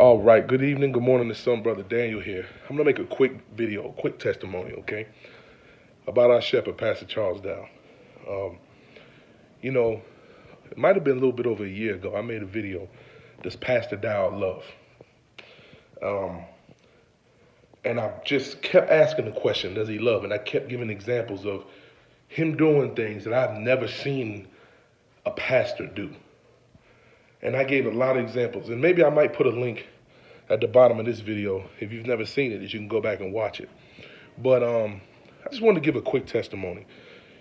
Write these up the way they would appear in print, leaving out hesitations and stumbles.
All right, good evening, good morning, the son, Brother Daniel here. I'm going to make a quick video, a quick testimony, okay, about our shepherd, Pastor Charles Dowell. It might have been a little bit over a year ago, I made a video, does Pastor Dowell love? And I just kept asking the question, does he love? And I kept giving examples of him doing things that I've never seen a pastor do. And I gave a lot of examples. And maybe I might put a link at the bottom of this video. If you've never seen it, you can go back and watch it. But I just wanted to give a quick testimony.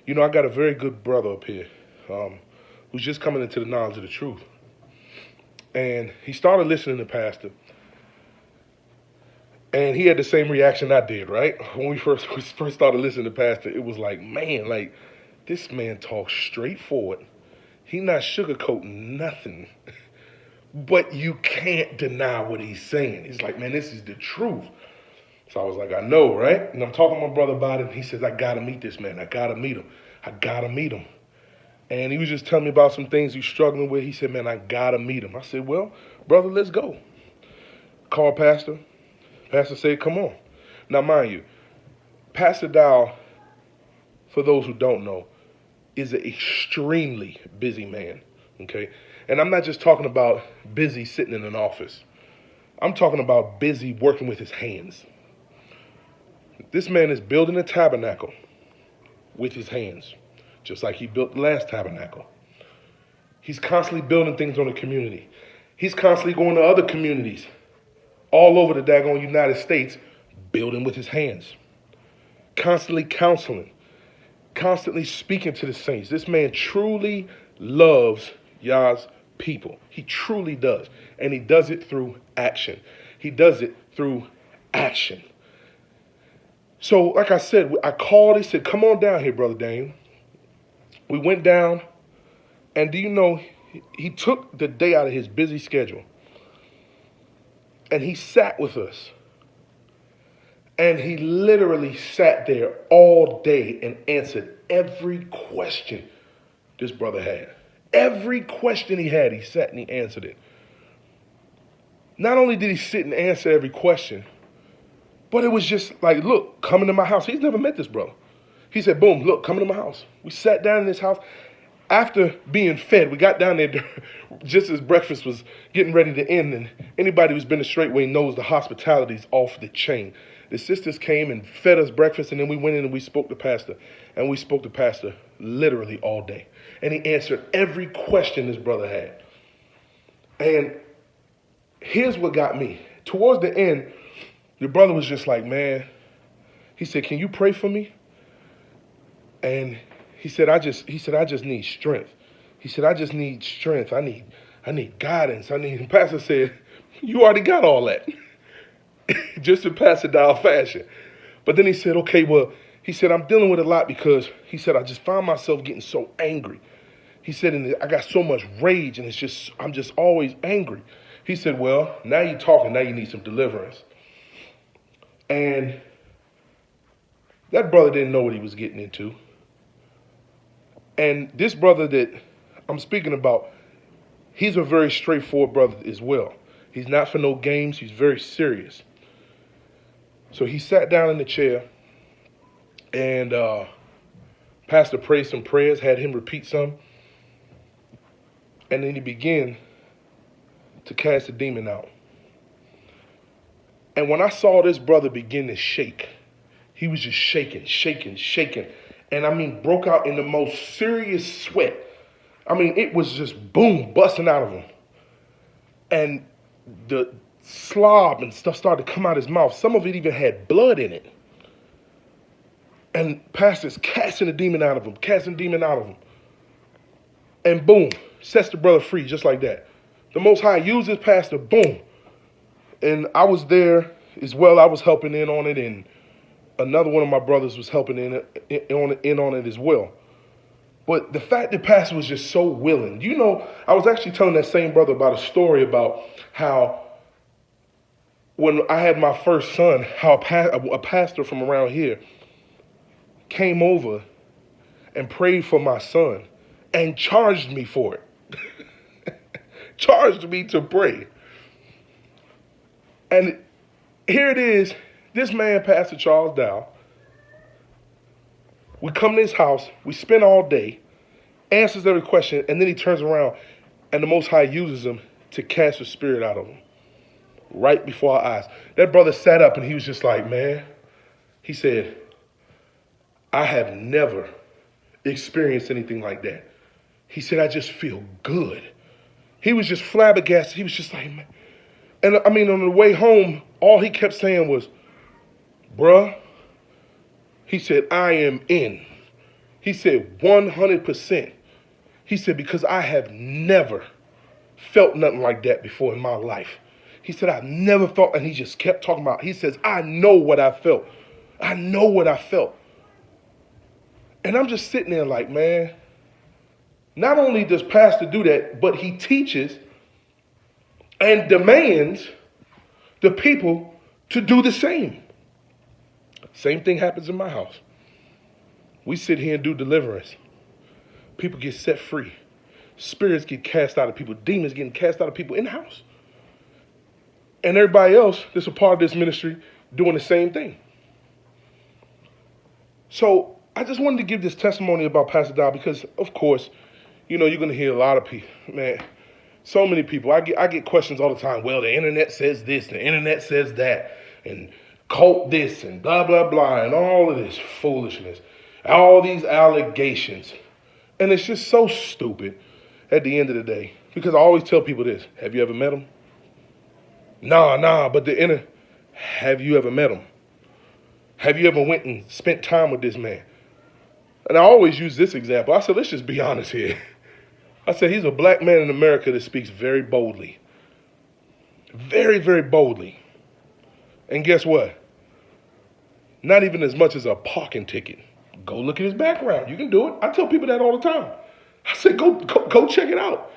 You know, I got a very good brother up here who's just coming into the knowledge of the truth. And he started listening to Pastor. And he had the same reaction I did, right? When we first started listening to Pastor, it was like, man, like, this man talks straightforward. He not sugarcoating nothing. But you can't deny what he's saying. He's like, man, this is the truth. So I was like, I know, right? And I'm talking to my brother about it, and he says, I got to meet this man. I got to meet him. I got to meet him. And he was just telling me about some things he's struggling with. He said, man, I got to meet him. I said, well, brother, let's go. Call Pastor. Pastor said, come on. Now, mind you, Pastor Dowell, for those who don't know, is an extremely busy man, okay? And I'm not just talking about busy sitting in an office. I'm talking about busy working with his hands. This man is building a tabernacle with his hands, just like he built the last tabernacle. He's constantly building things on the community. He's constantly going to other communities all over the daggone United States, building with his hands, constantly counseling, constantly speaking to the saints. This man truly loves Yah's people. He truly does. And he does it through action. He does it through action. So, like I said, I called. He said, come on down here, Brother Daniel. We went down. And do you know, he took the day out of his busy schedule. And he sat with us. And he literally sat there all day and answered every question this brother had. Every question he had, he sat and he answered it. Not only did he sit and answer every question, but it was just like, look, come into my house. He's never met this brother. He said, boom, look, come into my house. We sat down in his house. After being fed, we got down there just as breakfast was getting ready to end. And anybody who's been to Straightway knows the hospitality's off the chain. The sisters came and fed us breakfast, and then we went in and we spoke to Pastor. And we spoke to Pastor literally all day. And he answered every question this brother had. And here's what got me. Towards the end, the brother was just like, man, he said, can you pray for me? And he said, I just need strength. He said, I just need strength. I need guidance. And Pastor said, you already got all that. Just in Pastor Dowell fashion. But then he said, okay, well, he said, I'm dealing with a lot because he said, I just find myself getting so angry. He said, and I got so much rage and I'm just always angry. He said, well, now you're talking, now you need some deliverance. And that brother didn't know what he was getting into. And this brother that I'm speaking about, he's a very straightforward brother as well. He's not for no games. He's very serious. So he sat down in the chair, and Pastor prayed some prayers, had him repeat some, and then he began to cast the demon out. And when I saw this brother begin to shake, he was just shaking. And I mean, broke out in the most serious sweat. I mean, it was just boom, busting out of him. And the slob and stuff started to come out of his mouth. Some of it even had blood in it. And Pastor's casting the demon out of him, And boom, sets the brother free just like that. The Most High uses Pastor, boom. And I was there as well. I was helping in on it, and another one of my brothers was helping in on it as well. But the fact that Pastor was just so willing. You know, I was actually telling that same brother about a story about how when I had my first son, how a pastor from around here came over and prayed for my son and charged me for it. Charged me to pray. And here it is, this man, Pastor Charles Dowell, we come to his house, we spend all day, answers every question, and then he turns around and the Most High uses him to cast the spirit out of him right before our eyes. That brother sat up and he was just like, man, he said, I have never experienced anything like that. He said, I just feel good. He was just flabbergasted. He was just like, man. And I mean, on the way home, all he kept saying was, bruh, he said, I am in. He said, 100%. He said, because I have never felt nothing like that before in my life. He said, I've never felt, and he just kept talking about, he says, I know what I felt. I know what I felt. And I'm just sitting there like, man, not only does Pastor do that, but he teaches and demands the people to do the same. Same thing happens in my house. We sit here and do deliverance. People get set free. Spirits get cast out of people. Demons getting cast out of people in the house. And everybody else that's a part of this ministry doing the same thing. So I just wanted to give this testimony about Pastor Dowell because, of course, you know, you're going to hear a lot of people. Man, so many people. I get questions all the time. Well, the internet says this, the internet says that, and cult this, and blah, blah, blah, and all of this foolishness. All these allegations. And it's just so stupid at the end of the day. Because I always tell people this. Have you ever met him? Nah, but have you ever met him? Have you ever went and spent time with this man? And I always use this example. I said, let's just be honest here. I said, he's a black man in America that speaks very boldly. Very, very boldly. And guess what? Not even as much as a parking ticket. Go look at his background. You can do it. I tell people that all the time. I said, go check it out.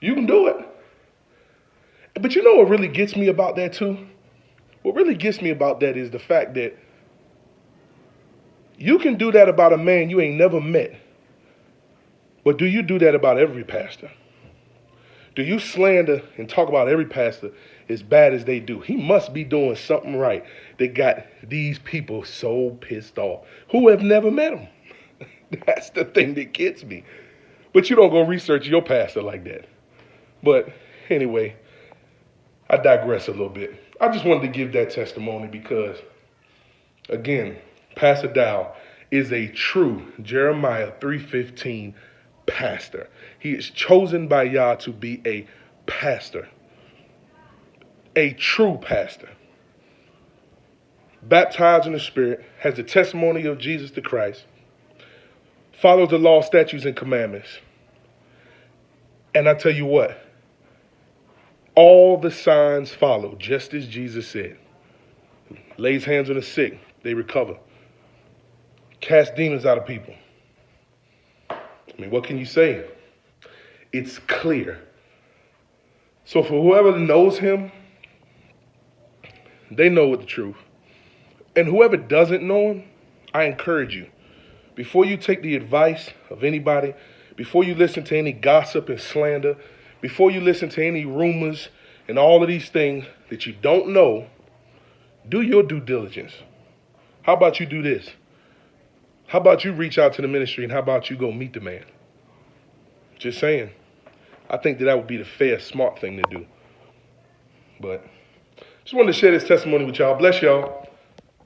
You can do it. But you know what really gets me about that too? What really gets me about that is the fact that you can do that about a man you ain't never met. But do you do that about every pastor? Do you slander and talk about every pastor as bad as they do? He must be doing something right that got these people so pissed off who have never met him. That's the thing that gets me. But you don't go research your pastor like that. But anyway, I digress a little bit. I just wanted to give that testimony because, again, Pastor Dowell is a true Jeremiah 3:15 pastor. He is chosen by Yah to be a pastor. A true pastor. Baptized in the Spirit, has the testimony of Jesus the Christ, follows the law, statutes, and commandments. And I tell you what, all the signs follow, just as Jesus said. Lays hands on the sick, they recover. Cast demons out of people. I mean, what can you say? It's clear. So for whoever knows him, they know the truth. And whoever doesn't know him, I encourage you, before you take the advice of anybody, before you listen to any gossip and slander, before you listen to any rumors and all of these things that you don't know, do your due diligence. How about you do this? How about you reach out to the ministry and how about you go meet the man? Just saying. I think that would be the fair, smart thing to do. But just wanted to share this testimony with y'all. Bless y'all.